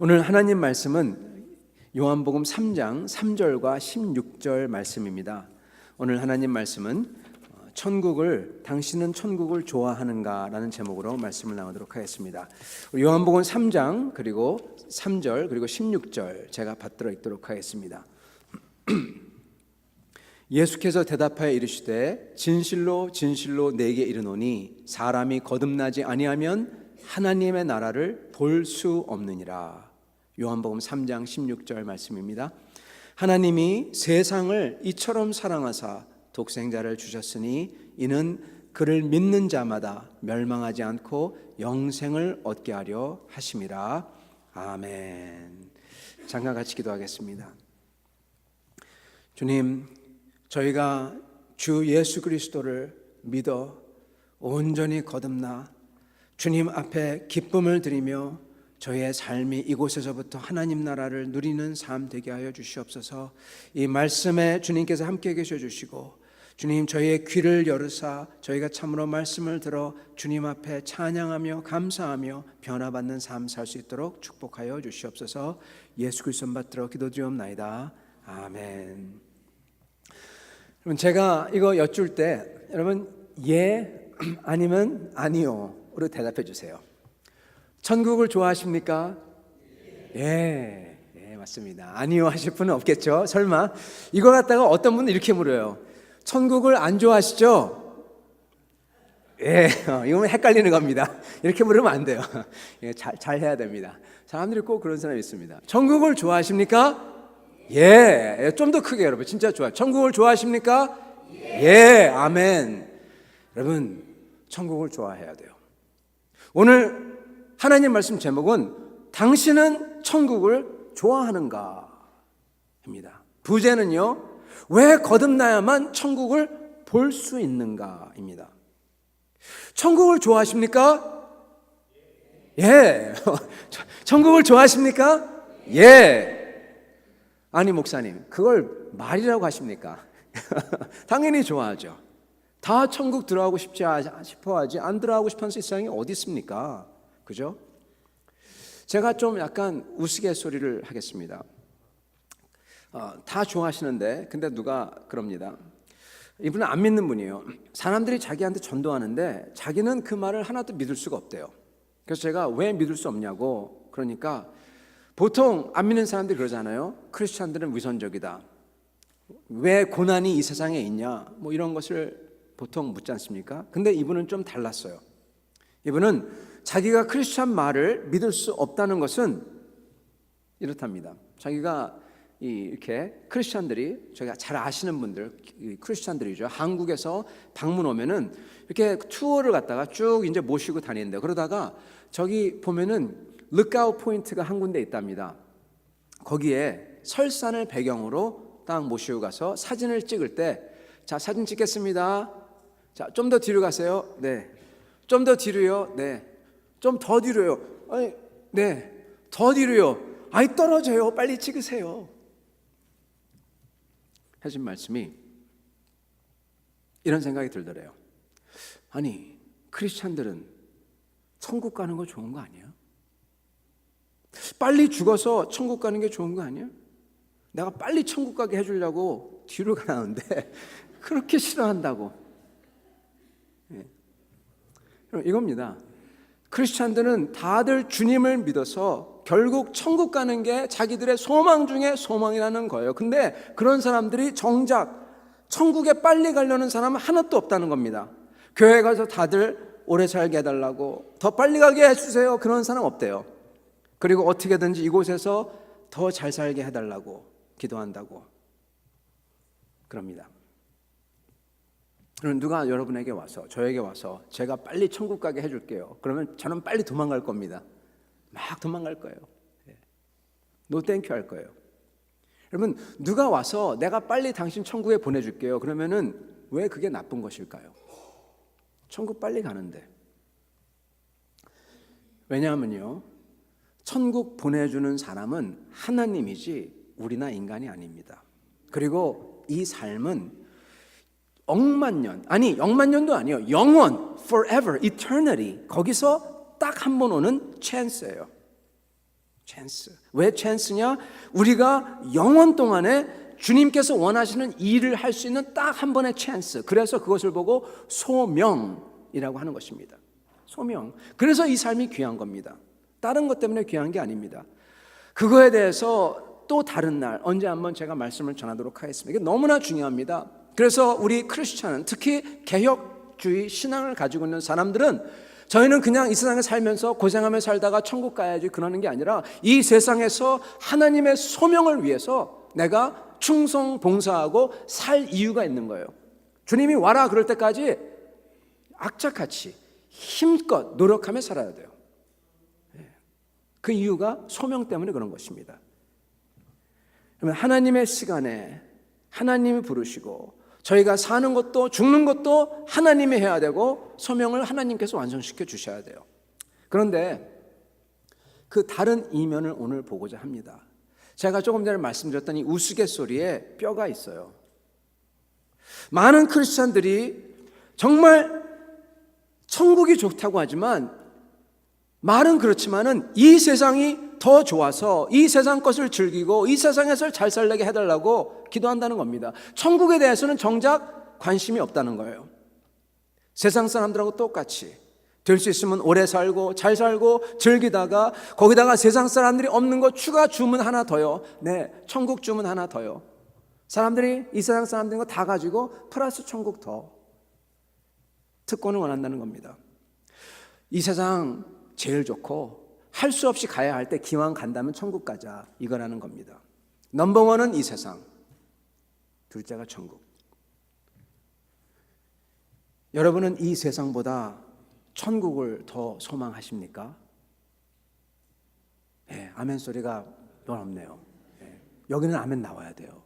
오늘 하나님 말씀은 요한복음 3장 3절과 16절 말씀입니다. 오늘 하나님 말씀은 당신은 천국을 좋아하는가? 라는 제목으로 말씀을 나누도록 하겠습니다. 요한복음 3장 그리고 3절 그리고 16절 제가 받들어 읽도록 하겠습니다. 예수께서 대답하여 이르시되 진실로 진실로 내게 이르노니 사람이 거듭나지 아니하면 하나님의 나라를 볼 수 없느니라. 요한복음 3장 16절 말씀입니다. 하나님이 세상을 이처럼 사랑하사 독생자를 주셨으니 이는 그를 믿는 자마다 멸망하지 않고 영생을 얻게 하려 하심이라. 아멘. 잠깐 같이 기도하겠습니다. 주님, 저희가 주 예수 그리스도를 믿어 온전히 거듭나 주님 앞에 기쁨을 드리며 저희의 삶이 이곳에서부터 하나님 나라를 누리는 삶 되게 하여 주시옵소서. 이 말씀에 주님께서 함께 계셔 주시고 주님 저희의 귀를 열으사 저희가 참으로 말씀을 들어 주님 앞에 찬양하며 감사하며 변화받는 삶 살 수 있도록 축복하여 주시옵소서. 예수 그리스도 받들어 기도드리옵나이다. 아멘. 여러분, 제가 이거 여쭐 때 여러분 예 아니면 아니요로 대답해 주세요. 천국을 좋아하십니까? 예, 맞습니다. 아니요 하실 분은 없겠죠? 설마 이거 갖다가 어떤 분은 이렇게 물어요. 천국을 안 좋아하시죠? 예, 이거는 헷갈리는 겁니다. 이렇게 물으면 안 돼요. 잘 해야 됩니다. 사람들이 꼭 그런 사람이 있습니다. 천국을 좋아하십니까? 예, 좀 더 크게 여러분, 진짜 좋아요. 천국을 좋아하십니까? 예, 아멘. 여러분, 천국을 좋아해야 돼요. 오늘 하나님 말씀 제목은 당신은 천국을 좋아하는가? 입니다. 부제는요, 왜 거듭나야만 천국을 볼 수 있는가? 입니다. 천국을 좋아하십니까? 예. 천국을 좋아하십니까? 예. 아니, 목사님, 그걸 말이라고 하십니까? 당연히 좋아하죠. 다 천국 들어가고 싶어 하지 안 들어가고 싶은 세상이 어디 있습니까? 그죠? 제가 좀 약간 우스갯소리를 하겠습니다. 다 좋아하시는데 근데 누가 그럽니다. 이분은 안 믿는 분이에요. 사람들이 자기한테 전도하는데 자기는 그 말을 하나도 믿을 수가 없대요. 그래서 제가 왜 믿을 수 없냐고, 그러니까 보통 안 믿는 사람들이 그러잖아요. 크리스찬들은 위선적이다. 왜 고난이 이 세상에 있냐, 뭐 이런 것을 보통 묻지 않습니까? 근데 이분은 좀 달랐어요. 이분은 자기가 크리스찬 말을 믿을 수 없다는 것은 이렇답니다. 자기가 이렇게 크리스찬들이, 저희가 잘 아시는 분들, 크리스찬들이죠. 한국에서 방문 오면은 이렇게 투어를 갔다가 쭉 이제 모시고 다니는데, 그러다가 저기 보면은 룩아웃 포인트가 한 군데 있답니다. 거기에 설산을 배경으로 딱 모시고 가서 사진을 찍을 때, 자, 사진 찍겠습니다. 자, 좀 더 뒤로 가세요. 네. 좀 더 뒤로요. 네. 좀 더 뒤로요. 아니, 네. 더 뒤로요. 아이, 떨어져요. 빨리 찍으세요. 하신 말씀이 이런 생각이 들더래요. 아니, 크리스찬들은 천국 가는 거 좋은 거 아니야? 빨리 죽어서 천국 가는 게 좋은 거 아니야? 내가 빨리 천국 가게 해주려고 뒤로 가라는데 그렇게 싫어한다고. 이겁니다. 크리스찬들은 다들 주님을 믿어서 결국 천국 가는 게 자기들의 소망 중에 소망이라는 거예요. 근데 그런 사람들이 정작 천국에 빨리 가려는 사람은 하나도 없다는 겁니다. 교회 가서 다들 오래 살게 해달라고, 더 빨리 가게 해주세요, 그런 사람 없대요. 그리고 어떻게든지 이곳에서 더 잘 살게 해달라고 기도한다고 그럽니다. 그럼 누가 여러분에게 와서, 저에게 와서 제가 빨리 천국 가게 해줄게요, 그러면 저는 빨리 도망갈 겁니다. 막 도망갈 거예요. 노 땡큐 할 거예요. 여러분, 누가 와서 내가 빨리 당신 천국에 보내줄게요, 그러면은 왜 그게 나쁜 것일까요? 천국 빨리 가는데. 왜냐하면요, 천국 보내주는 사람은 하나님이지 우리나 인간이 아닙니다. 그리고 이 삶은 억만 년, 아니 억만 년도 아니에요. 영원, forever, eternity, 거기서 딱 한 번 오는 chance예요. 찬스. 왜 찬스냐? 우리가 영원 동안에 주님께서 원하시는 일을 할 수 있는 딱 한 번의 찬스. 그래서 그것을 보고 소명이라고 하는 것입니다. 소명. 그래서 이 삶이 귀한 겁니다. 다른 것 때문에 귀한 게 아닙니다. 그거에 대해서 또 다른 날 언제 한번 제가 말씀을 전하도록 하겠습니다. 이게 너무나 중요합니다. 그래서 우리 크리스찬은, 특히 개혁주의 신앙을 가지고 있는 사람들은, 저희는 그냥 이 세상에 살면서 고생하며 살다가 천국 가야지 그러는 게 아니라, 이 세상에서 하나님의 소명을 위해서 내가 충성 봉사하고 살 이유가 있는 거예요. 주님이 와라 그럴 때까지 악착같이 힘껏 노력하며 살아야 돼요. 그 이유가 소명 때문에 그런 것입니다. 그러면 하나님의 시간에 하나님이 부르시고, 저희가 사는 것도 죽는 것도 하나님이 해야 되고, 소명을 하나님께서 완성시켜 주셔야 돼요. 그런데 그 다른 이면을 오늘 보고자 합니다. 제가 조금 전에 말씀드렸던 이 우스갯소리에 뼈가 있어요. 많은 크리스찬들이 정말 천국이 좋다고 하지만, 말은 그렇지만은 이 세상이 더 좋아서 이 세상 것을 즐기고 이 세상에서 잘 살게 해달라고 기도한다는 겁니다. 천국에 대해서는 정작 관심이 없다는 거예요. 세상 사람들하고 똑같이 될 수 있으면 오래 살고 잘 살고 즐기다가, 거기다가 세상 사람들이 없는 거 추가 주문 하나 더요. 네, 천국 주문 하나 더요. 사람들이 이 세상 사람들인 거 다 가지고 플러스 천국 더 특권을 원한다는 겁니다. 이 세상 제일 좋고 할 수 없이 가야 할 때 기왕 간다면 천국 가자, 이거라는 겁니다. 넘버원은 이 세상, 둘째가 천국. 여러분은 이 세상보다 천국을 더 소망하십니까? 네, 아멘 소리가 넌 없네요. 네, 여기는 아멘 나와야 돼요.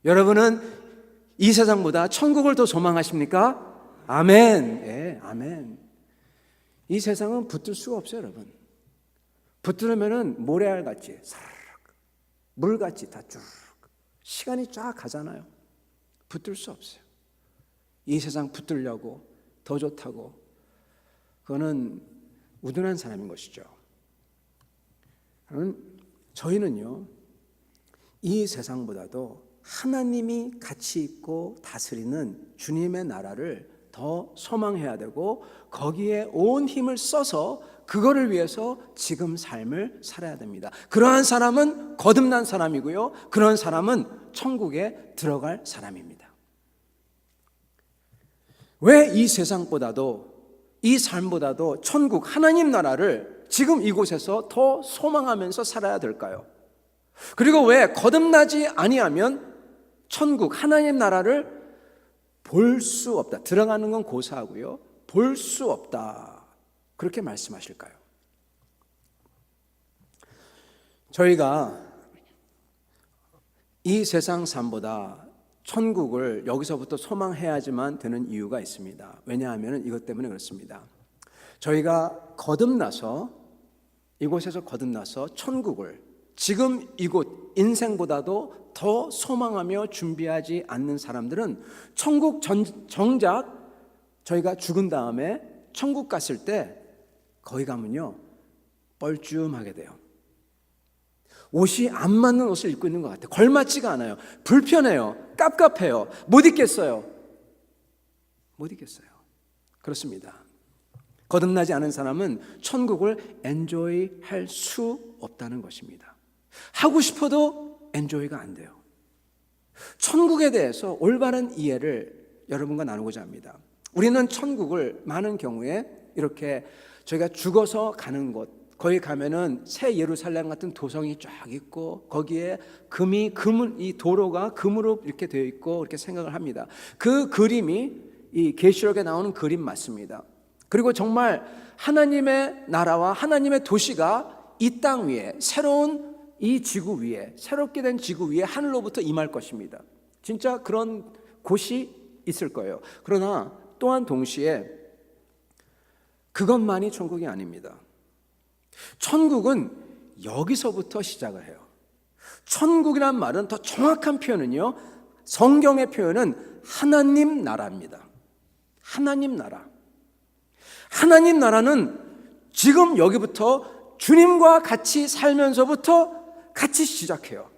여러분은 이 세상보다 천국을 더 소망하십니까? 아멘. 네, 아멘. 이 세상은 붙들 수가 없어요, 여러분. 붙들으면은 모래알같이 사르륵, 물같이 다 쭉 시간이 쫙 가잖아요. 붙들 수 없어요. 이 세상 붙들려고 더 좋다고, 그거는 우둔한 사람인 것이죠. 저희는요, 이 세상보다도 하나님이 가치 있고 다스리는 주님의 나라를 더 소망해야 되고, 거기에 온 힘을 써서 그거를 위해서 지금 삶을 살아야 됩니다. 그러한 사람은 거듭난 사람이고요, 그런 사람은 천국에 들어갈 사람입니다. 왜 이 세상보다도, 이 삶보다도 천국 하나님 나라를 지금 이곳에서 더 소망하면서 살아야 될까요? 그리고 왜 거듭나지 아니하면 천국 하나님 나라를 볼 수 없다, 들어가는 건 고사하고요, 볼 수 없다, 그렇게 말씀하실까요? 저희가 이 세상 삶보다 천국을 여기서부터 소망해야지만 되는 이유가 있습니다. 왜냐하면 이것 때문에 그렇습니다. 저희가 거듭나서, 이곳에서 거듭나서 천국을 지금 이곳 인생보다도 더 소망하며 준비하지 않는 사람들은 천국 정작 저희가 죽은 다음에 천국 갔을 때 거기 가면요, 뻘쭘하게 돼요. 옷이 안 맞는 옷을 입고 있는 것 같아요. 걸맞지가 않아요. 불편해요. 깝깝해요. 못 입겠어요. 못 입겠어요. 그렇습니다. 거듭나지 않은 사람은 천국을 엔조이 할 수 없다는 것입니다. 하고 싶어도 엔조이가 안 돼요. 천국에 대해서 올바른 이해를 여러분과 나누고자 합니다. 우리는 천국을 많은 경우에 이렇게 저희가 죽어서 가는 곳, 거기 가면은 새 예루살렘 같은 도성이 쫙 있고, 거기에 이 도로가 금으로 이렇게 되어 있고, 이렇게 생각을 합니다. 그 그림이 이 계시록에 나오는 그림 맞습니다. 그리고 정말 하나님의 나라와 하나님의 도시가 이 땅 위에, 새로운 이 지구 위에, 새롭게 된 지구 위에 하늘로부터 임할 것입니다. 진짜 그런 곳이 있을 거예요. 그러나 또한 동시에 그것만이 천국이 아닙니다. 천국은 여기서부터 시작을 해요. 천국이란 말은, 더 정확한 표현은요, 성경의 표현은 하나님 나라입니다. 하나님 나라. 하나님 나라는 지금 여기부터 주님과 같이 살면서부터 같이 시작해요.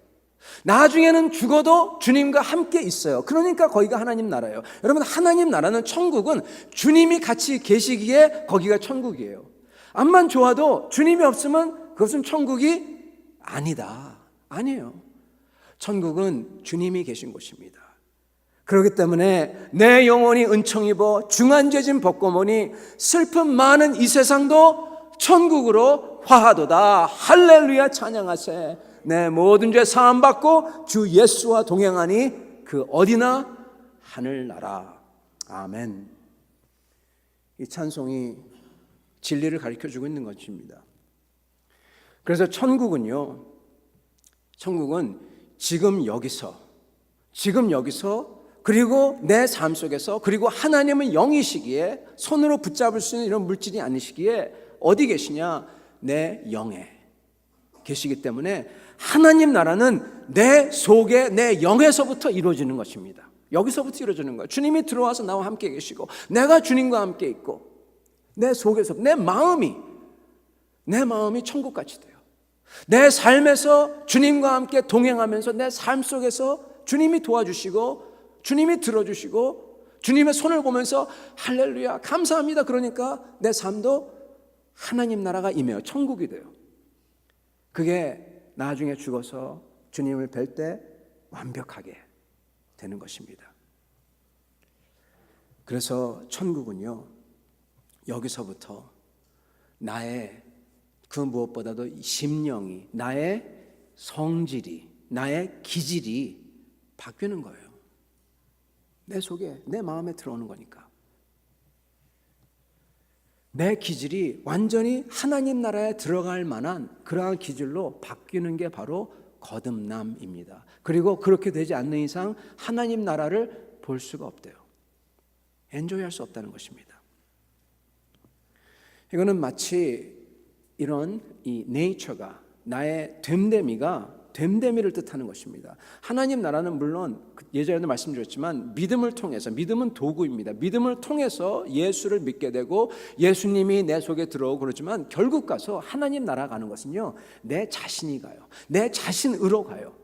나중에는 죽어도 주님과 함께 있어요. 그러니까 거기가 하나님 나라예요. 여러분, 하나님 나라는, 천국은 주님이 같이 계시기에 거기가 천국이에요. 암만 좋아도 주님이 없으면 그것은 천국이 아니다. 아니에요. 천국은 주님이 계신 곳입니다. 그렇기 때문에 내 영혼이 은총 입어 중한죄짐 벗고 보니 슬픔 많은 이 세상도 천국으로 화하도다. 할렐루야, 찬양하세. 내 모든 죄 사함 받고 주 예수와 동행하니 그 어디나 하늘나라. 아멘. 이 찬송이 진리를 가르쳐주고 있는 것입니다. 그래서 천국은 지금 여기서 그리고 내 삶 속에서, 그리고 하나님은 영이시기에 손으로 붙잡을 수 있는 이런 물질이 아니시기에 어디 계시냐? 내 영에 계시기 때문에 하나님 나라는 내 속에, 내 영에서부터 이루어지는 것입니다. 여기서부터 이루어지는 거예요. 주님이 들어와서 나와 함께 계시고 내가 주님과 함께 있고 내 속에서 내 마음이 천국같이 돼요. 내 삶에서 주님과 함께 동행하면서 내 삶 속에서 주님이 도와주시고 주님이 들어주시고 주님의 손을 보면서 할렐루야 감사합니다. 그러니까 내 삶도 하나님 나라가 임해요. 천국이 돼요. 그게 나중에 죽어서 주님을 뵐 때 완벽하게 되는 것입니다. 그래서 천국은요, 여기서부터 나의 그 무엇보다도 심령이, 나의 성질이, 나의 기질이 바뀌는 거예요. 내 속에, 내 마음에 들어오는 거니까. 내 기질이 완전히 하나님 나라에 들어갈 만한 그러한 기질로 바뀌는 게 바로 거듭남입니다. 그리고 그렇게 되지 않는 이상 하나님 나라를 볼 수가 없대요. 엔조이할 수 없다는 것입니다. 이거는 마치 이런 이 네이처가, 나의 됨됨이를 뜻하는 것입니다. 하나님 나라는 물론 예전에도 말씀드렸지만 믿음을 통해서, 믿음은 도구입니다. 믿음을 통해서 예수를 믿게 되고 예수님이 내 속에 들어오고 그러지만 결국 가서 하나님 나라 가는 것은요, 내 자신이 가요. 내 자신으로 가요.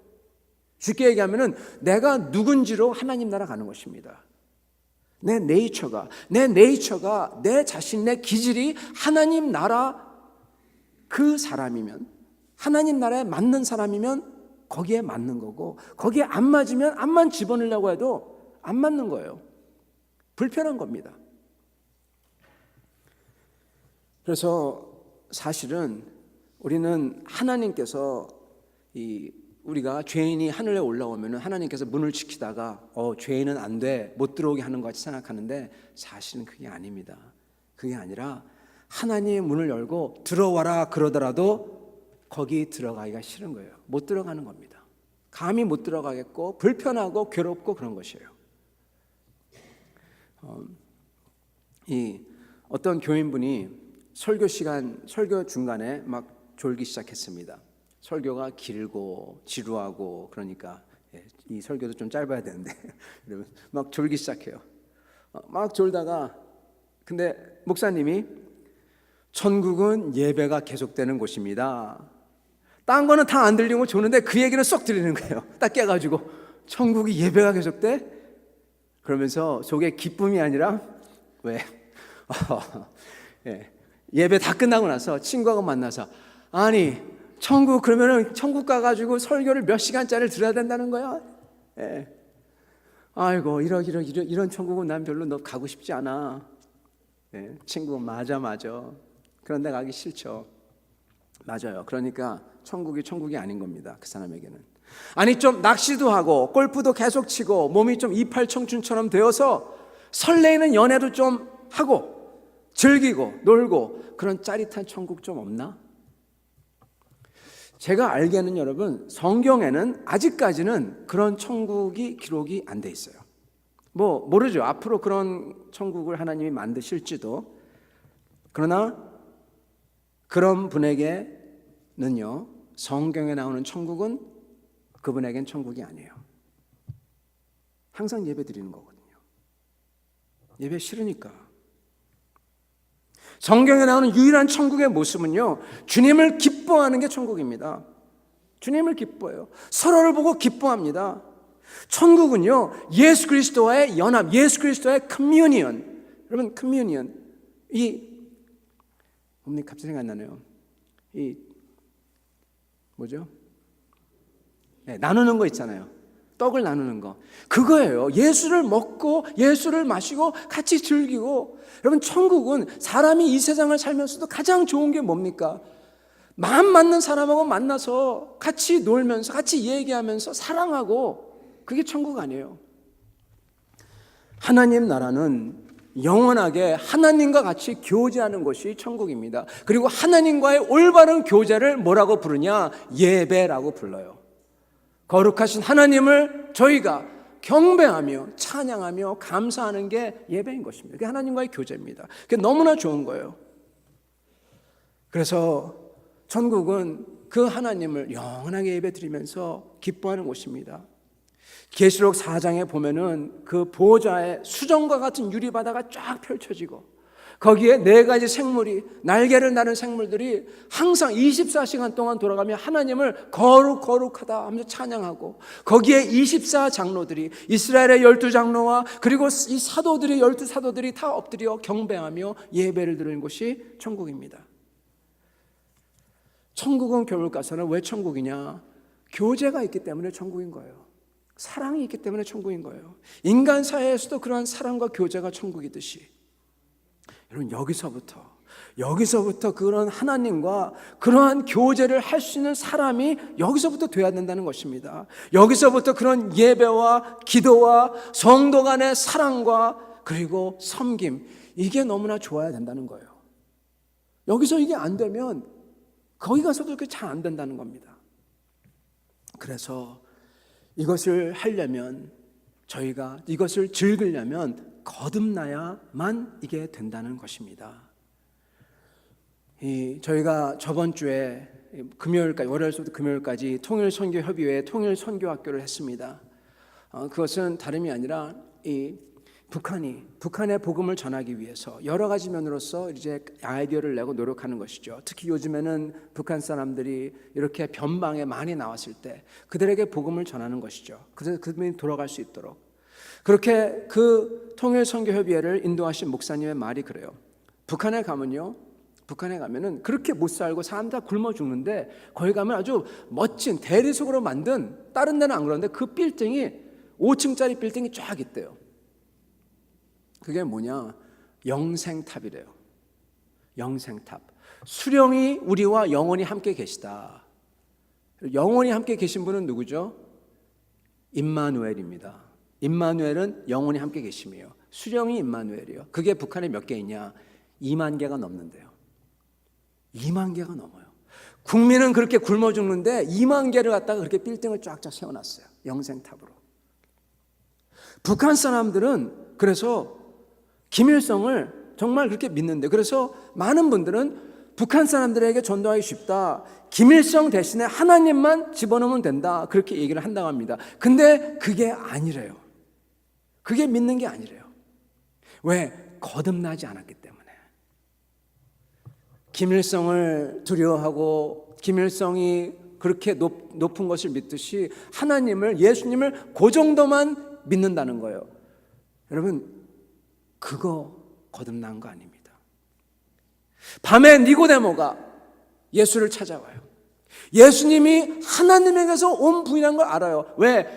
쉽게 얘기하면은 내가 누군지로 하나님 나라 가는 것입니다. 내 네이처가 내 자신, 내 기질이 하나님 나라 그 사람이면, 하나님 나라에 맞는 사람이면 거기에 맞는 거고, 거기에 안 맞으면 암만 집어넣으려고 해도 안 맞는 거예요. 불편한 겁니다. 그래서 사실은 우리는 하나님께서 우리가 죄인이 하늘에 올라오면 하나님께서 문을 지키다가 죄인은 안 돼, 못 들어오게 하는 것 같이 생각하는데 사실은 그게 아닙니다. 그게 아니라 하나님의 문을 열고 들어와라 그러더라도 거기 들어가기가 싫은 거예요. 못 들어가는 겁니다. 감히 못 들어가겠고 불편하고 괴롭고 그런 것이에요. 어떤 교인분이 설교 중간에 막 졸기 시작했습니다. 설교가 길고 지루하고 그러니까 이 설교도 좀 짧아야 되는데 막 졸기 시작해요. 막 졸다가 근데 목사님이 천국은 예배가 계속되는 곳입니다. 딴 거는 다 안 들리고 조는데 그 얘기는 쏙 들리는 거예요. 딱 깨가지고 천국이 예배가 계속돼? 그러면서 속에 기쁨이 아니라 왜? 예배 다 끝나고 나서 친구하고 만나서 아니 천국 그러면은 천국 가가지고 설교를 몇 시간짜리를 들어야 된다는 거야? 아이고 이런 천국은 난 별로 너 가고 싶지 않아. 친구 맞아. 그런데 가기 싫죠. 맞아요. 그러니까 천국이 아닌 겁니다. 그 사람에게는. 아니 좀 낚시도 하고 골프도 계속 치고 몸이 좀 이팔청춘처럼 되어서 설레이는 연애도 좀 하고 즐기고 놀고 그런 짜릿한 천국 좀 없나? 제가 알기에는 여러분 성경에는 아직까지는 그런 천국이 기록이 안 돼 있어요. 모르죠. 앞으로 그런 천국을 하나님이 만드실지도. 그러나 그런 분에게는요, 성경에 나오는 천국은 그분에겐 천국이 아니에요. 항상 예배 드리는 거거든요. 예배 싫으니까. 성경에 나오는 유일한 천국의 모습은요, 주님을 기뻐하는 게 천국입니다. 주님을 기뻐해요. 서로를 보고 기뻐합니다. 천국은요, 예수 그리스도와의 연합, 예수 그리스도의 커뮤니언. 여러분, 커뮤니언. 갑자기 생각나네요. 뭐죠? 네, 나누는 거 있잖아요. 떡을 나누는 거. 그거예요. 예수를 먹고 예수를 마시고 같이 즐기고. 여러분, 천국은 사람이 이 세상을 살면서도 가장 좋은 게 뭡니까? 마음 맞는 사람하고 만나서 같이 놀면서 같이 얘기하면서 사랑하고, 그게 천국 아니에요. 하나님 나라는 영원하게 하나님과 같이 교제하는 것이 천국입니다. 그리고 하나님과의 올바른 교제를 뭐라고 부르냐? 예배라고 불러요. 거룩하신 하나님을 저희가 경배하며 찬양하며 감사하는 게 예배인 것입니다. 그게 하나님과의 교제입니다. 그게 너무나 좋은 거예요. 그래서 천국은 그 하나님을 영원하게 예배드리면서 기뻐하는 곳입니다. 계시록 4장에 보면은 그 보호자의 수정과 같은 유리바다가 쫙 펼쳐지고, 거기에 4가지 생물이, 날개를 나는 생물들이 항상 24시간 동안 돌아가며 하나님을 거룩하다 하면서 찬양하고, 거기에 24장로들이, 이스라엘의 12장로와 그리고 이 사도들이, 12사도들이 다 엎드려 경배하며 예배를 드리는 곳이 천국입니다. 천국은 겨울 가서는 왜 천국이냐? 교제가 있기 때문에 천국인 거예요. 사랑이 있기 때문에 천국인 거예요. 인간 사회에서도 그러한 사랑과 교제가 천국이듯이, 여러분, 여기서부터 그런 하나님과 그러한 교제를 할 수 있는 사람이 여기서부터 돼야 된다는 것입니다. 여기서부터 그런 예배와 기도와 성도 간의 사랑과 그리고 섬김, 이게 너무나 좋아야 된다는 거예요. 여기서 이게 안 되면 거기 가서도 그게 잘 안 된다는 겁니다. 그래서 이것을 하려면, 저희가 이것을 즐기려면 거듭나야만 이게 된다는 것입니다. 저희가 저번 주에 금요일까지, 월요일부터 금요일까지 통일선교협의회 통일선교학교를 했습니다. 그것은 다름이 아니라 북한의 복음을 전하기 위해서 여러 가지 면으로서 이제 아이디어를 내고 노력하는 것이죠. 특히 요즘에는 북한 사람들이 이렇게 변방에 많이 나왔을 때 그들에게 복음을 전하는 것이죠. 그래서 그들이 돌아갈 수 있도록. 그렇게 그 통일선교협의회를 인도하신 목사님의 말이 그래요. 북한에 가면은 그렇게 못 살고 사람 다 굶어 죽는데, 거기 가면 아주 멋진 대리석으로 만든, 다른 데는 안 그러는데 그 빌딩이 5층짜리 빌딩이 쫙 있대요. 그게 뭐냐? 영생탑이래요. 영생탑. 수령이 우리와 영원히 함께 계시다. 영원히 함께 계신 분은 누구죠? 임마누엘입니다. 임마누엘은 영원히 함께 계심이에요. 수령이 임마누엘이에요. 그게 북한에 몇 개 있냐? 2만 개가 넘는데요. 2만 개가 넘어요. 국민은 그렇게 굶어 죽는데 2만 개를 갖다가 그렇게 빌딩을 쫙쫙 세워놨어요. 영생탑으로. 북한 사람들은 그래서 김일성을 정말 그렇게 믿는데, 그래서 많은 분들은 북한 사람들에게 전도하기 쉽다, 김일성 대신에 하나님만 집어넣으면 된다, 그렇게 얘기를 한다고 합니다. 근데 그게 아니래요. 그게 믿는 게 아니래요. 왜? 거듭나지 않았기 때문에. 김일성을 두려워하고 김일성이 그렇게 높은 것을 믿듯이 하나님을, 예수님을 그 정도만 믿는다는 거예요. 여러분, 그거 거듭난 거 아닙니다. 밤에 니고데모가 예수를 찾아와요. 예수님이 하나님에게서 온 분이라는 걸 알아요. 왜?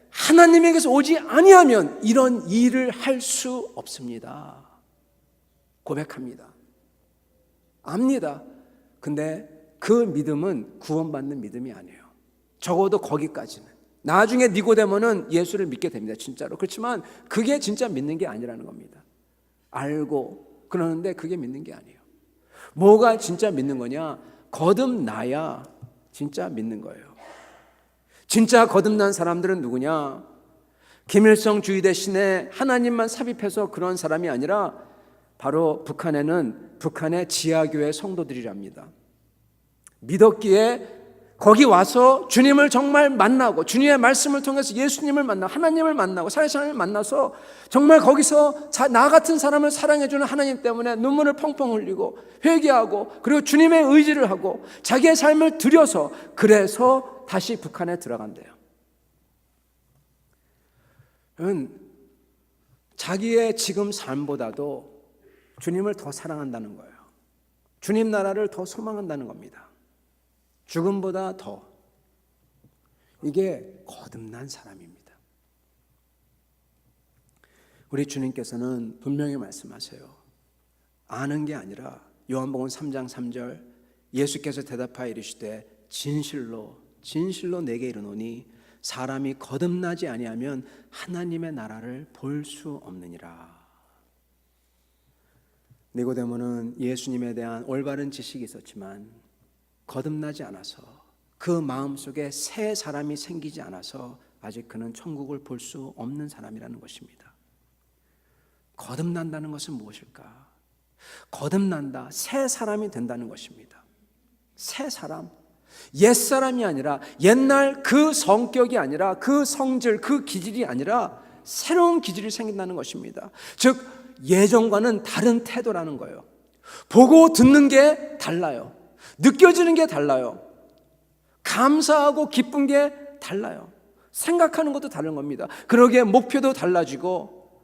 하나님에게서 오지 아니하면 이런 일을 할 수 없습니다. 고백합니다. 압니다. 근데 그 믿음은 구원받는 믿음이 아니에요. 적어도 거기까지는. 나중에 니고데모는 예수를 믿게 됩니다. 진짜로. 그렇지만 그게 진짜 믿는 게 아니라는 겁니다. 알고 그러는데 그게 믿는 게 아니에요. 뭐가 진짜 믿는 거냐? 거듭나야 진짜 믿는 거예요. 진짜 거듭난 사람들은 누구냐? 김일성 주의 대신에 하나님만 삽입해서 그런 사람이 아니라 바로 북한에는 북한의 지하교회 성도들이랍니다. 믿었기에 거기 와서 주님을 정말 만나고 주님의 말씀을 통해서 예수님을 만나고 하나님을 만나고 살아계신 만나서 정말 거기서 나 같은 사람을 사랑해주는 하나님 때문에 눈물을 펑펑 흘리고 회개하고 그리고 주님의 의지를 하고 자기의 삶을 들여서 그래서 다시 북한에 들어간대요. 자기의 지금 삶보다도 주님을 더 사랑한다는 거예요. 주님 나라를 더 소망한다는 겁니다. 죽음보다 더. 이게 거듭난 사람입니다. 우리 주님께서는 분명히 말씀하세요. 아는 게 아니라 요한복음 3장 3절 예수께서 대답하여 이르시되 진실로 진실로 내게 이르노니 사람이 거듭나지 아니하면 하나님의 나라를 볼 수 없느니라. 니고데모는 예수님에 대한 올바른 지식이 있었지만 거듭나지 않아서 그 마음속에 새 사람이 생기지 않아서 아직 그는 천국을 볼 수 없는 사람이라는 것입니다. 거듭난다는 것은 무엇일까? 거듭난다, 새 사람이 된다는 것입니다. 새 사람, 옛사람이 아니라 옛날 그 성격이 아니라 그 성질, 그 기질이 아니라 새로운 기질이 생긴다는 것입니다. 즉 예전과는 다른 태도라는 거예요. 보고 듣는 게 달라요. 느껴지는 게 달라요. 감사하고 기쁜 게 달라요. 생각하는 것도 다른 겁니다. 그러기에 목표도 달라지고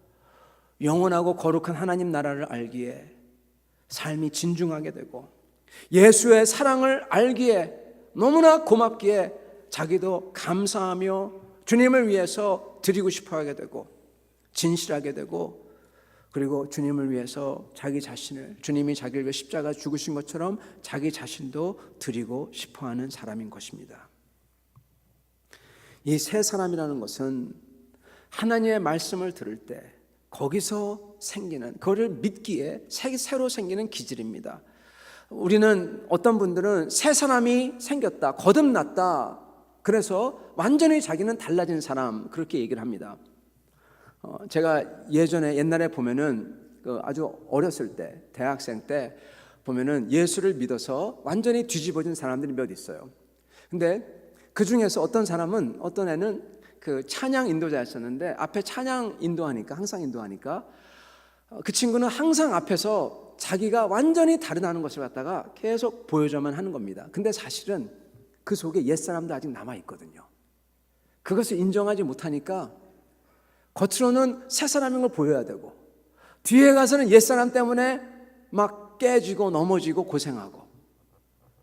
영원하고 거룩한 하나님 나라를 알기에 삶이 진중하게 되고 예수의 사랑을 알기에 너무나 고맙기에 자기도 감사하며 주님을 위해서 드리고 싶어 하게 되고 진실하게 되고 그리고 주님을 위해서 자기 자신을 주님이 자기를 위해 십자가 죽으신 것처럼 자기 자신도 드리고 싶어하는 사람인 것입니다. 이 새 사람이라는 것은 하나님의 말씀을 들을 때 거기서 생기는 그거를 믿기에 새로 생기는 기질입니다. 우리는 어떤 분들은 새 사람이 생겼다, 거듭났다, 그래서 완전히 자기는 달라진 사람 그렇게 얘기를 합니다. 제가 옛날에 보면은 아주 어렸을 때 대학생 때 보면은 예수를 믿어서 완전히 뒤집어진 사람들이 몇 있어요. 근데 그 중에서 어떤 애는 그 찬양 인도자였었는데 앞에 찬양 인도하니까 항상 인도하니까 그 친구는 항상 앞에서 자기가 완전히 다르다는 것을 갖다가 계속 보여줘만 하는 겁니다. 근데 사실은 그 속에 옛사람도 아직 남아있거든요. 그것을 인정하지 못하니까 겉으로는 새 사람인 걸 보여야 되고 뒤에 가서는 옛사람 때문에 막 깨지고 넘어지고 고생하고,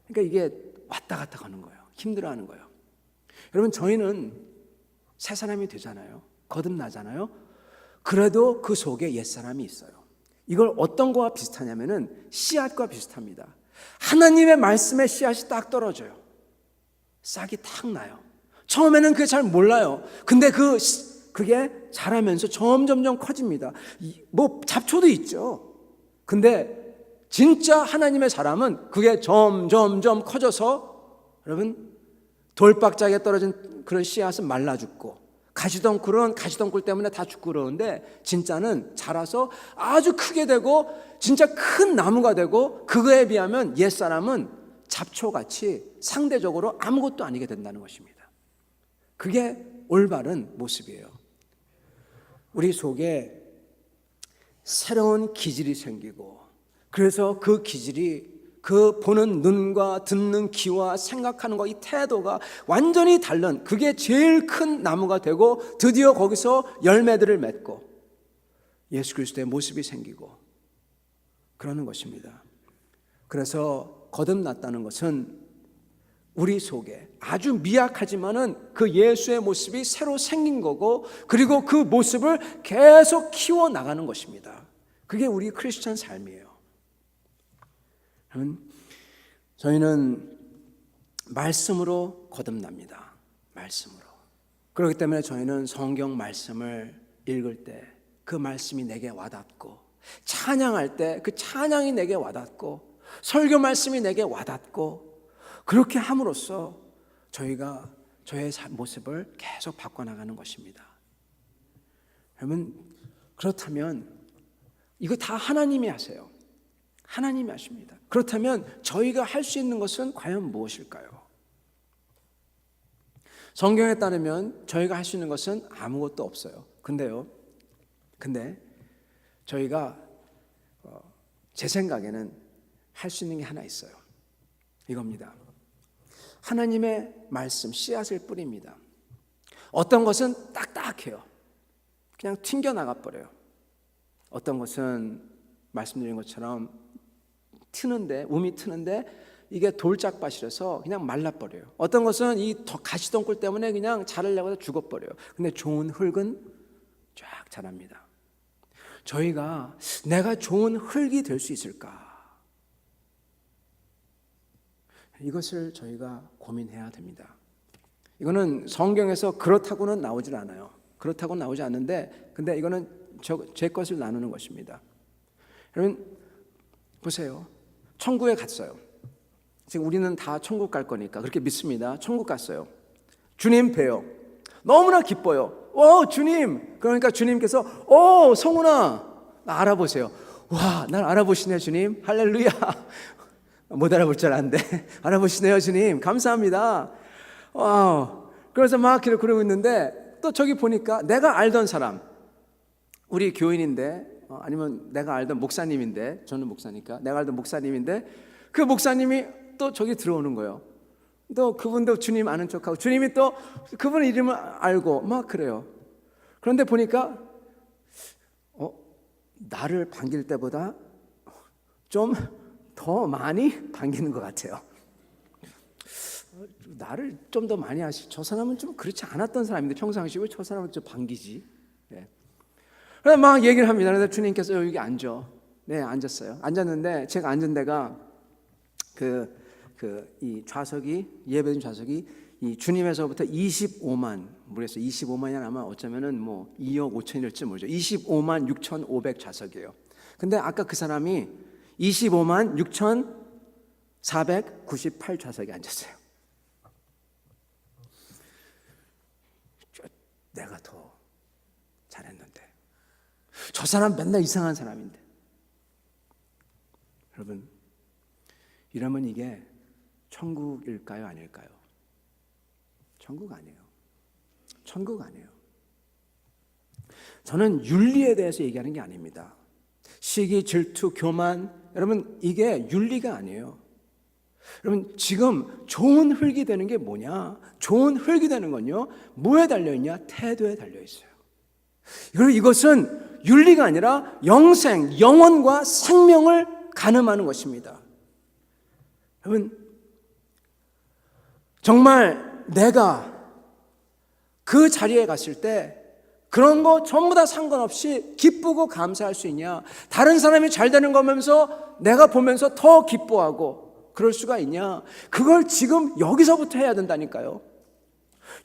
그러니까 이게 왔다 갔다 가는 거예요. 힘들어하는 거예요. 여러분, 저희는 새 사람이 되잖아요. 거듭나잖아요. 그래도 그 속에 옛사람이 있어요. 이걸 어떤 거와 비슷하냐면은 씨앗과 비슷합니다. 하나님의 말씀에 씨앗이 딱 떨어져요. 싹이 탁 나요. 처음에는 그게 잘 몰라요. 근데 그게 자라면서 점점점 커집니다. 뭐 잡초도 있죠. 근데 진짜 하나님의 사람은 그게 점점점 커져서 여러분 돌박짝에 떨어진 그런 씨앗은 말라 죽고 가시덩굴은 가시덩굴 때문에 다 죽고 그러는데 진짜는 자라서 아주 크게 되고 진짜 큰 나무가 되고 그거에 비하면 옛사람은 잡초같이 상대적으로 아무것도 아니게 된다는 것입니다. 그게 올바른 모습이에요. 우리 속에 새로운 기질이 생기고 그래서 그 기질이 그 보는 눈과 듣는 귀와 생각하는 것, 이 태도가 완전히 다른 그게 제일 큰 나무가 되고 드디어 거기서 열매들을 맺고 예수 그리스도의 모습이 생기고 그러는 것입니다. 그래서 거듭났다는 것은 우리 속에 아주 미약하지만은 그 예수의 모습이 새로 생긴 거고 그리고 그 모습을 계속 키워나가는 것입니다. 그게 우리 크리스천 삶이에요. 저희는 말씀으로 거듭납니다. 말씀으로. 그렇기 때문에 저희는 성경 말씀을 읽을 때 그 말씀이 내게 와닿고 찬양할 때 그 찬양이 내게 와닿고 설교 말씀이 내게 와닿고 그렇게 함으로써 저희가 저의 모습을 계속 바꿔나가는 것입니다. 여러분, 그렇다면 이거 다 하나님이 하세요. 하나님이 하십니다. 그렇다면 저희가 할 수 있는 것은 과연 무엇일까요? 성경에 따르면 저희가 할 수 있는 것은 아무것도 없어요. 근데 저희가 제 생각에는 할 수 있는 게 하나 있어요. 이겁니다. 하나님의 말씀, 씨앗을 뿌립니다. 어떤 것은 딱딱해요. 그냥 튕겨나가 버려요. 어떤 것은 말씀드린 것처럼 움이 트는데 이게 돌짝밭이라서 그냥 말라버려요. 어떤 것은 이 가시덩굴 때문에 그냥 자라려고 해서 죽어버려요. 근데 좋은 흙은 쫙 자랍니다. 저희가 내가 좋은 흙이 될 수 있을까? 이것을 저희가 고민해야 됩니다. 이거는 성경에서 그렇다고는 나오질 않아요. 그렇다고는 나오지 않는데, 근데 이거는 제 것을 나누는 것입니다. 여러분 보세요. 천국에 갔어요. 지금 우리는 다 천국 갈 거니까 그렇게 믿습니다. 천국 갔어요. 주님 뵈요. 너무나 기뻐요. 주님. 그러니까 주님께서 성훈아 나 알아보세요. 와, 날 알아보시네요 주님. 할렐루야. 못 알아볼 줄 알았는데 알아보시네요 주님. 감사합니다. 그래서 막 그러고 있는데 또 저기 보니까 내가 알던 사람, 우리 교인인데 아니면 내가 알던 목사님인데, 저는 목사니까 내가 알던 목사님인데 그 목사님이 또 저기 들어오는 거예요. 또 그분도 주님 아는 척하고 주님이 또 그분 이름을 알고 막 그래요. 그런데 보니까 나를 반길 때보다 좀 더 많이 반기는 것 같아요. 나를 좀 더 많이 하시. 저 사람은 좀 그렇지 않았던 사람인데 평상시에 왜 저 사람을 좀 반기지? 그래서 막 얘기를 합니다. 그래서 주님께서 여기 앉아. 네, 앉았어요. 앉았는데 제가 앉은 데가 이 좌석이, 예배드린 좌석이 이 주님에서부터 25만, 모르겠어요. 25만이 아마 어쩌면은 2억 5천일지 모르죠. 25만 6,500 좌석이에요. 근데 아까 그 사람이 25만 6,498 좌석에 앉았어요. 내가 더 잘했는데. 저 사람 맨날 이상한 사람인데. 여러분, 이러면 이게 천국일까요? 아닐까요? 천국 아니에요. 천국 아니에요. 저는 윤리에 대해서 얘기하는 게 아닙니다. 시기, 질투, 교만, 여러분 이게 윤리가 아니에요. 여러분 지금 좋은 흙이 되는 게 뭐냐? 좋은 흙이 되는 건요, 뭐에 달려있냐? 태도에 달려있어요. 그리고 이것은 윤리가 아니라 영생, 영혼과 생명을 가늠하는 것입니다. 여러분 정말 내가 그 자리에 갔을 때 그런 거 전부 다 상관없이 기쁘고 감사할 수 있냐? 다른 사람이 잘 되는 거 보면서 내가 보면서 더 기뻐하고 그럴 수가 있냐? 그걸 지금 여기서부터 해야 된다니까요.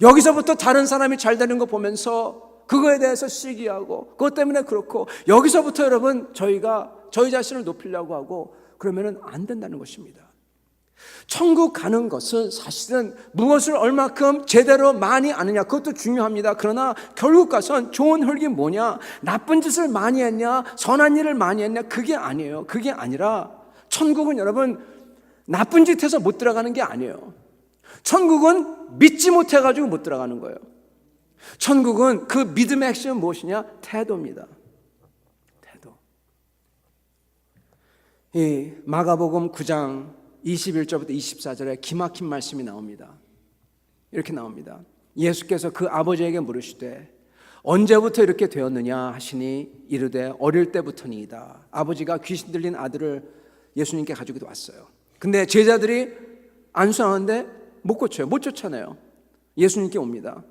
여기서부터 다른 사람이 잘 되는 거 보면서 그거에 대해서 시기하고 그것 때문에 그렇고, 여기서부터 여러분 저희가 저희 자신을 높이려고 하고 그러면은 안 된다는 것입니다. 천국 가는 것은 사실은 무엇을 얼마큼 제대로 많이 아느냐, 그것도 중요합니다. 그러나 결국 가선 좋은 흙이 뭐냐, 나쁜 짓을 많이 했냐, 선한 일을 많이 했냐, 그게 아니에요. 그게 아니라 천국은 여러분 나쁜 짓 해서 못 들어가는 게 아니에요. 천국은 믿지 못해가지고 못 들어가는 거예요. 천국은 그 믿음의 핵심은 무엇이냐? 태도입니다. 태도. 이 마가복음 9장 21절부터 24절에 기막힌 말씀이 나옵니다. 이렇게 나옵니다. 예수께서 그 아버지에게 물으시되 언제부터 이렇게 되었느냐 하시니 이르되 어릴 때부터니이다. 아버지가 귀신 들린 아들을 예수님께 가지고 왔어요. 근데 제자들이 안수하는데 못 고쳐요. 못 쫓아내요. 예수님께 옵니다.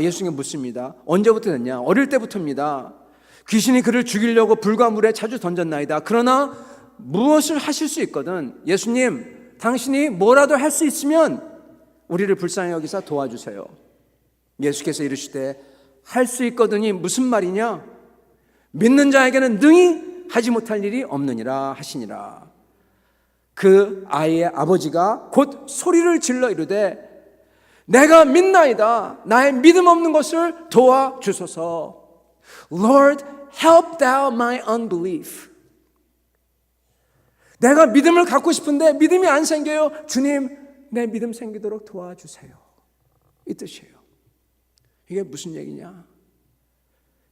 예수님께 묻습니다. 언제부터 됐냐? 어릴 때부터입니다. 귀신이 그를 죽이려고 불과 물에 자주 던졌나이다. 그러나 무엇을 하실 수 있거든. 예수님, 당신이 뭐라도 할 수 있으면 우리를 불쌍히 여기사 도와주세요. 예수께서 이르시되 할 수 있거든이 무슨 말이냐? 믿는 자에게는 능히 하지 못할 일이 없느니라 하시니라. 그 아이의 아버지가 곧 소리를 질러 이르되 내가 믿나이다. 나의 믿음 없는 것을 도와주소서. Lord, help thou my unbelief. 내가 믿음을 갖고 싶은데 믿음이 안 생겨요. 주님, 내 믿음 생기도록 도와주세요. 이 뜻이에요. 이게 무슨 얘기냐?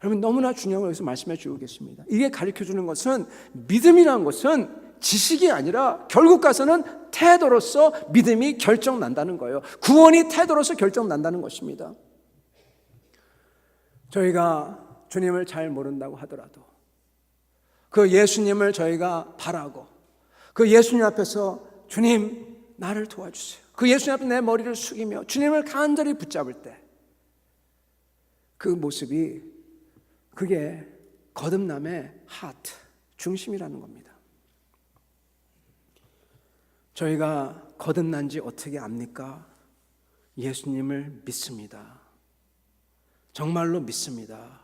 여러분, 너무나 중요한 걸 여기서 말씀해 주고 계십니다. 이게 가르쳐 주는 것은, 믿음이라는 것은 지식이 아니라 결국 가서는 태도로서 믿음이 결정난다는 거예요. 구원이 태도로서 결정난다는 것입니다. 저희가 주님을 잘 모른다고 하더라도 그 예수님을 저희가 바라고 그 예수님 앞에서 주님 나를 도와주세요, 그 예수님 앞에 내 머리를 숙이며 주님을 간절히 붙잡을 때 그 모습이, 그게 거듭남의 하트, 중심이라는 겁니다. 저희가 거듭난지 어떻게 압니까? 예수님을 믿습니다. 정말로 믿습니다.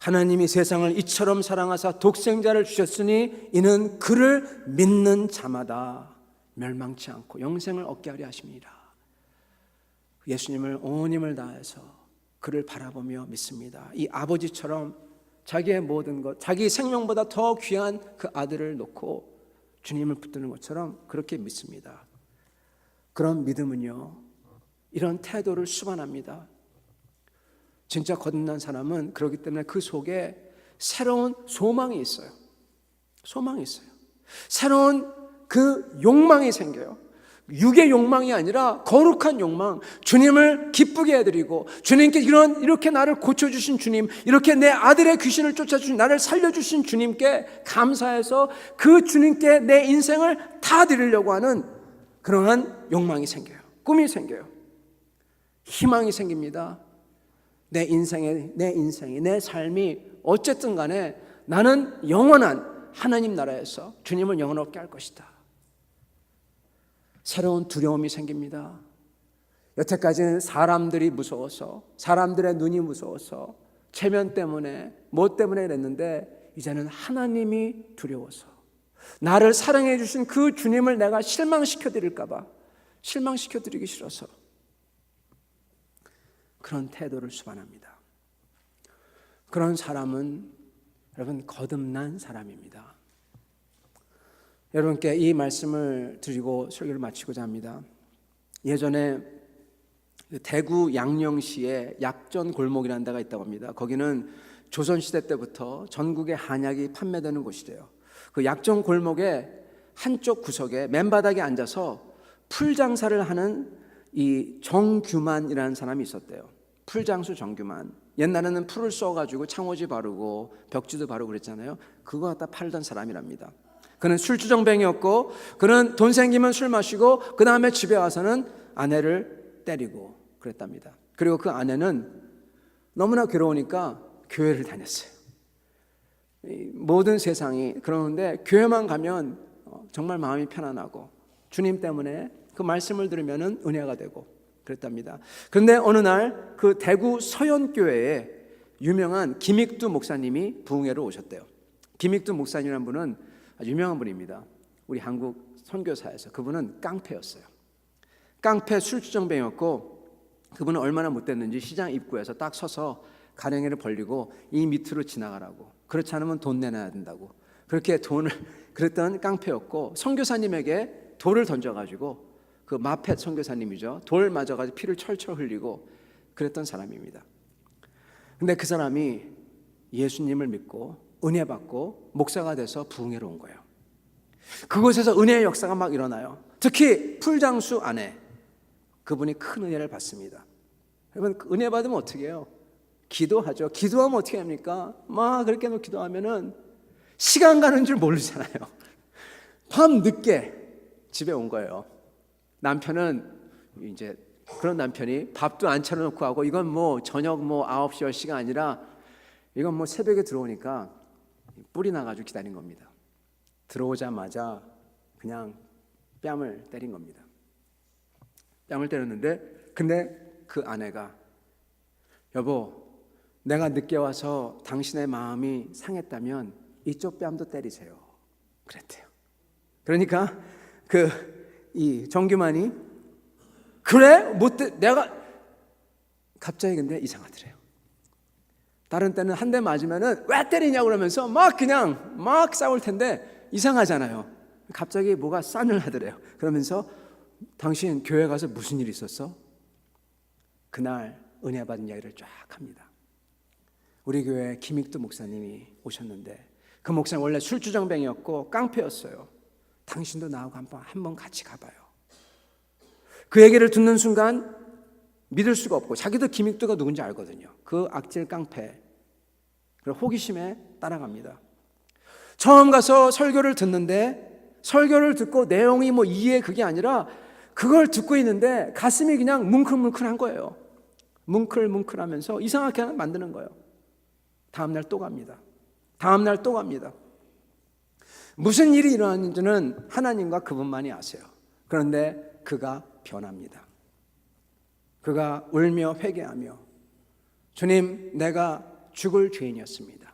하나님이 세상을 이처럼 사랑하사 독생자를 주셨으니 이는 그를 믿는 자마다 멸망치 않고 영생을 얻게 하려 하심이라. 예수님을 온 힘을 다해서 그를 바라보며 믿습니다. 이 아버지처럼 자기의 모든 것, 자기 생명보다 더 귀한 그 아들을 놓고 주님을 붙드는 것처럼 그렇게 믿습니다. 그런 믿음은요, 이런 태도를 수반합니다. 진짜 거듭난 사람은 그렇기 때문에 그 속에 새로운 소망이 있어요. 소망이 있어요. 새로운 그 욕망이 생겨요. 육의 욕망이 아니라 거룩한 욕망, 주님을 기쁘게 해드리고 주님께 이렇게 나를 고쳐주신 주님, 이렇게 내 아들의 귀신을 쫓아주신, 나를 살려주신 주님께 감사해서 그 주님께 내 인생을 다 드리려고 하는 그러한 욕망이 생겨요. 꿈이 생겨요. 희망이 생깁니다. 내 인생이, 내 삶이 어쨌든 간에 나는 영원한 하나님 나라에서 주님을 영원하게 할 것이다. 새로운 두려움이 생깁니다. 여태까지는 사람들이 무서워서, 사람들의 눈이 무서워서, 체면 때문에, 뭐 때문에 그랬는데 이제는 하나님이 두려워서, 나를 사랑해 주신 그 주님을 내가 실망시켜 드릴까 봐, 실망시켜 드리기 싫어서 그런 태도를 수반합니다. 그런 사람은 여러분 거듭난 사람입니다. 여러분께 이 말씀을 드리고 설교를 마치고자 합니다. 예전에 대구 양령시에 약전 골목이라는 데가 있다고 합니다. 거기는 조선시대 때부터 전국에 한약이 판매되는 곳이래요. 그 약전 골목의 한쪽 구석에 맨바닥에 앉아서 풀장사를 하는 이 정규만이라는 사람이 있었대요. 풀장수 정규만. 옛날에는 풀을 쏘가지고 창호지 바르고 벽지도 바르고 그랬잖아요. 그거 갖다 팔던 사람이랍니다. 그는 술주정뱅이였고, 그는 돈 생기면 술 마시고 그 다음에 집에 와서는 아내를 때리고 그랬답니다. 그리고 그 아내는 너무나 괴로우니까 교회를 다녔어요. 모든 세상이 그러는데 교회만 가면 정말 마음이 편안하고 주님 때문에 그 말씀을 들으면 은혜가 되고 그랬답니다. 그런데 어느 날 그 대구 서현교회에 유명한 김익두 목사님이 부흥회로 오셨대요. 김익두 목사님이라는 분은 아주 유명한 분입니다. 우리 한국 선교사에서. 그분은 깡패였어요. 깡패 술주정뱅이였고, 그분은 얼마나 못됐는지 시장 입구에서 딱 서서 가랭이를 벌리고 이 밑으로 지나가라고, 그렇지 않으면 돈 내놔야 된다고, 그렇게 돈을 그랬던 깡패였고, 선교사님에게 돌을 던져가지고, 그 마펫 선교사님이죠, 돌 맞아가지고 피를 철철 흘리고 그랬던 사람입니다. 근데 그 사람이 예수님을 믿고 은혜 받고 목사가 돼서 부흥회로 온 거예요. 그곳에서 은혜의 역사가 막 일어나요. 특히 풀장수 아내, 그분이 큰 은혜를 받습니다. 여러분, 은혜 받으면 어떻게 해요? 기도하죠. 기도하면 어떻게 합니까? 막 그렇게 기도하면은 시간 가는 줄 모르잖아요. 밤 늦게 집에 온 거예요. 남편은 이제 그런 남편이 밥도 안 차려놓고 하고, 이건 뭐 저녁 9시 10시가 아니라 이건 뭐 새벽에 들어오니까 뿔이 나가지고 기다린 겁니다. 들어오자마자 그냥 뺨을 때린 겁니다. 뺨을 때렸는데, 근데 그 아내가 여보, 내가 늦게 와서 당신의 마음이 상했다면 이쪽 뺨도 때리세요 그랬대요. 그러니까 이 정규만이 그래? 내가 갑자기 근데 이상하더래요. 다른 때는 한 대 맞으면은 왜 때리냐고 그러면서 막 싸울 텐데 이상하잖아요. 갑자기 뭐가 싸늘하더래요. 그러면서 당신 교회 가서 무슨 일 있었어? 그날 은혜 받은 이야기를 쫙 합니다. 우리 교회 김익두 목사님이 오셨는데 그 목사님 원래 술주정뱅이였고 깡패였어요. 당신도 나하고 한번 같이 가봐요. 그 얘기를 듣는 순간 믿을 수가 없고 자기도 김익두가 누군지 알거든요. 그 악질 깡패. 그리고 호기심에 따라갑니다. 처음 가서 설교를 듣는데 설교를 듣고 내용이 뭐 이해 그게 아니라 그걸 듣고 있는데 가슴이 그냥 뭉클뭉클한 거예요. 뭉클뭉클하면서 이상하게 만드는 거예요. 다음날 또 갑니다. 다음날 또 갑니다. 무슨 일이 일어났는지는 하나님과 그분만이 아세요. 그런데 그가 변합니다. 그가 울며 회개하며 주님, 내가 죽을 죄인이었습니다.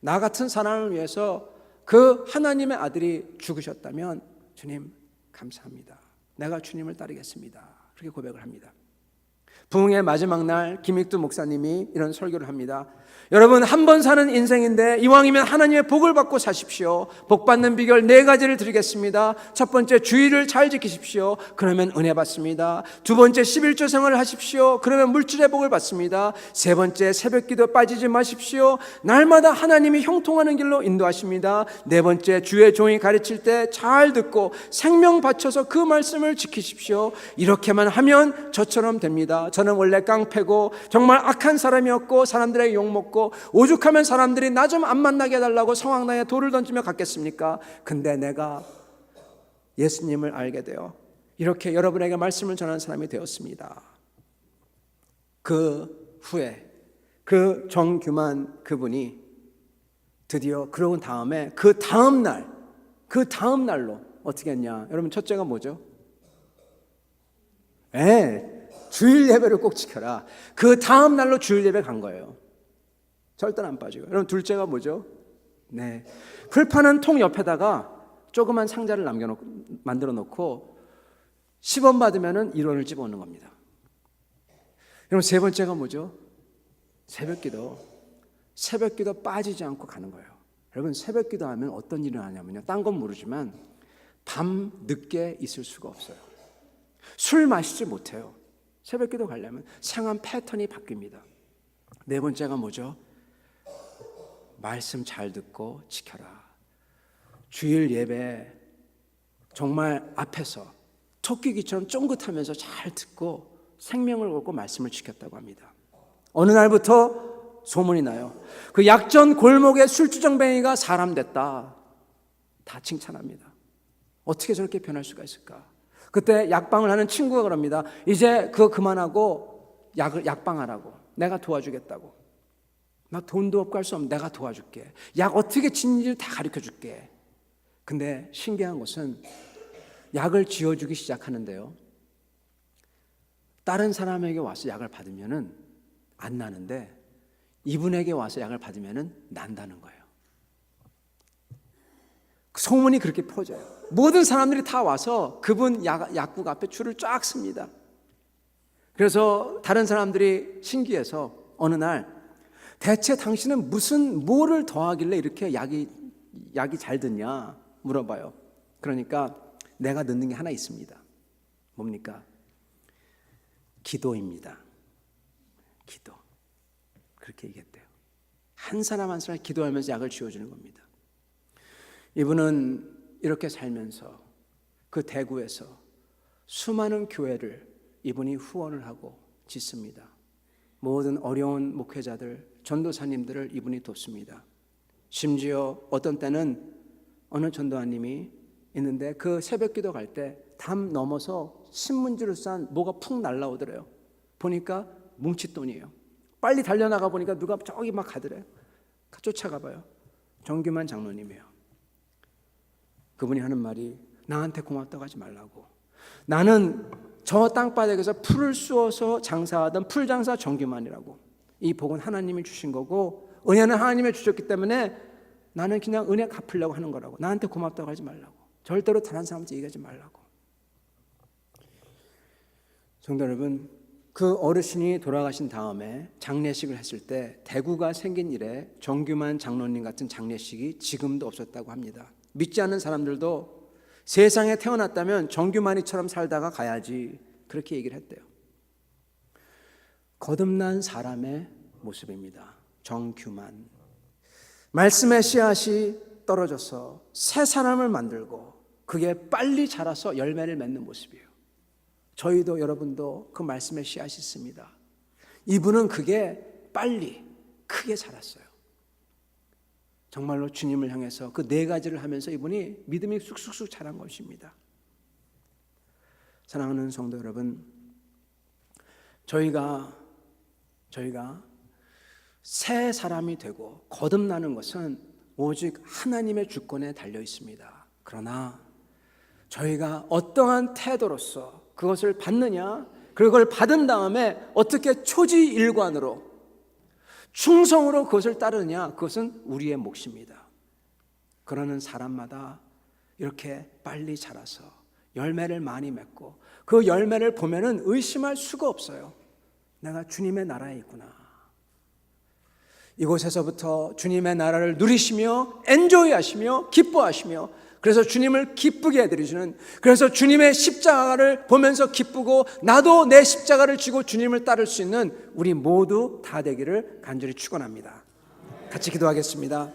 나 같은 사람을 위해서 그 하나님의 아들이 죽으셨다면 주님 감사합니다. 내가 주님을 따르겠습니다. 그렇게 고백을 합니다. 부흥의 마지막 날 김익두 목사님이 이런 설교를 합니다. 여러분, 한 번 사는 인생인데 이왕이면 하나님의 복을 받고 사십시오. 복 받는 비결 4가지를 드리겠습니다. 첫 번째, 주의를 잘 지키십시오. 그러면 은혜 받습니다. 두 번째, 11조 생활을 하십시오. 그러면 물질의 복을 받습니다. 세 번째, 새벽기도 빠지지 마십시오. 날마다 하나님이 형통하는 길로 인도하십니다. 네 번째, 주의 종이 가르칠 때 잘 듣고 생명 바쳐서 그 말씀을 지키십시오. 이렇게만 하면 저처럼 됩니다. 저는 원래 깡패고 정말 악한 사람이었고 사람들에게 욕먹고 오죽하면 사람들이 나 좀 안 만나게 해달라고 성황나에 돌을 던지며 갔겠습니까? 근데 내가 예수님을 알게 되어 이렇게 여러분에게 말씀을 전하는 사람이 되었습니다. 그 후에 그 정규만 그분이 드디어 그러고 다음에 그 다음 날로 어떻게 했냐? 여러분, 첫째가 뭐죠? 주일 예배를 꼭 지켜라. 그 다음 날로 주일 예배 간 거예요. 절대 안 빠지고. 여러분, 둘째가 뭐죠? 풀 파는 통 옆에다가 조그만 상자를 만들어 놓고 10원 받으면 1원을 집어넣는 겁니다. 여러분, 세 번째가 뭐죠? 새벽기도 빠지지 않고 가는 거예요. 여러분, 새벽기도 하면 어떤 일이 나냐면요, 딴 건 모르지만 밤 늦게 있을 수가 없어요. 술 마시지 못해요. 새벽기도 가려면 생활 패턴이 바뀝니다. 네 번째가 뭐죠? 말씀 잘 듣고 지켜라. 주일 예배 정말 앞에서 토끼기처럼 쫑긋하면서 잘 듣고 생명을 걸고 말씀을 지켰다고 합니다. 어느 날부터 소문이 나요. 그 약전 골목의 술주정뱅이가 사람 됐다. 다 칭찬합니다. 어떻게 저렇게 변할 수가 있을까? 그때 약방을 하는 친구가 그럽니다. 이제 그거 그만하고 약방하라고. 내가 도와주겠다고. 나 돈도 없고 할 수 없으면 내가 도와줄게. 약 어떻게 짓는지를 다 가르쳐줄게. 근데 신기한 것은 약을 지어주기 시작하는데요, 다른 사람에게 와서 약을 받으면 안 나는데 이분에게 와서 약을 받으면 난다는 거예요. 소문이 그렇게 퍼져요. 모든 사람들이 다 와서 그분 약국 앞에 줄을 쫙 씁니다. 그래서 다른 사람들이 신기해서 어느 날, 대체 당신은 뭐를 더하길래 이렇게 약이 잘 듣냐 물어봐요. 그러니까 내가 넣는 게 하나 있습니다. 뭡니까? 기도입니다. 기도. 그렇게 얘기했대요. 한 사람 한 사람 기도하면서 약을 지어주는 겁니다. 이분은 이렇게 살면서 그 대구에서 수많은 교회를 이분이 후원을 하고 짓습니다. 모든 어려운 목회자들, 전도사님들을 이분이 돕습니다. 심지어 어떤 때는 어느 전도사님이 있는데 그 새벽기도 갈 때 담 넘어서 신문지로 싼 뭐가 푹 날라오더래요. 보니까 뭉칫돈이에요. 빨리 달려나가 보니까 누가 저기 막 가더래요. 쫓아가 봐요. 정규만 장로님이에요. 그분이 하는 말이, 나한테 고맙다고 하지 말라고. 나는 저 땅바닥에서 풀을 쑤어서 장사하던 풀장사 정규만이라고. 이 복은 하나님이 주신 거고 은혜는 하나님이 주셨기 때문에 나는 그냥 은혜 갚으려고 하는 거라고. 나한테 고맙다고 하지 말라고. 절대로 다른 사람한테 얘기하지 말라고. 성도 여러분, 그 어르신이 돌아가신 다음에 장례식을 했을 때 대구가 생긴 이래 정규만 장로님 같은 장례식이 지금도 없었다고 합니다. 믿지 않는 사람들도 세상에 태어났다면 정규만이처럼 살다가 가야지, 그렇게 얘기를 했대요. 거듭난 사람의 모습입니다. 정규만. 말씀의 씨앗이 떨어져서 새 사람을 만들고 그게 빨리 자라서 열매를 맺는 모습이에요. 저희도 여러분도 그 말씀의 씨앗이 있습니다. 이분은 그게 빨리 크게 자랐어요. 정말로 주님을 향해서 그 네 가지를 하면서 이분이 믿음이 쑥쑥쑥 자란 것입니다. 사랑하는 성도 여러분, 저희가 새 사람이 되고 거듭나는 것은 오직 하나님의 주권에 달려 있습니다. 그러나 저희가 어떠한 태도로서 그것을 받느냐, 그걸 받은 다음에 어떻게 초지일관으로 충성으로 그것을 따르느냐, 그것은 우리의 몫입니다. 그러는 사람마다 이렇게 빨리 자라서 열매를 많이 맺고 그 열매를 보면은 의심할 수가 없어요. 내가 주님의 나라에 있구나. 이곳에서부터 주님의 나라를 누리시며 엔조이하시며 기뻐하시며, 그래서 주님을 기쁘게 해드리시는, 그래서 주님의 십자가를 보면서 기쁘고 나도 내 십자가를 지고 주님을 따를 수 있는 우리 모두 다 되기를 간절히 축원합니다. 같이 기도하겠습니다.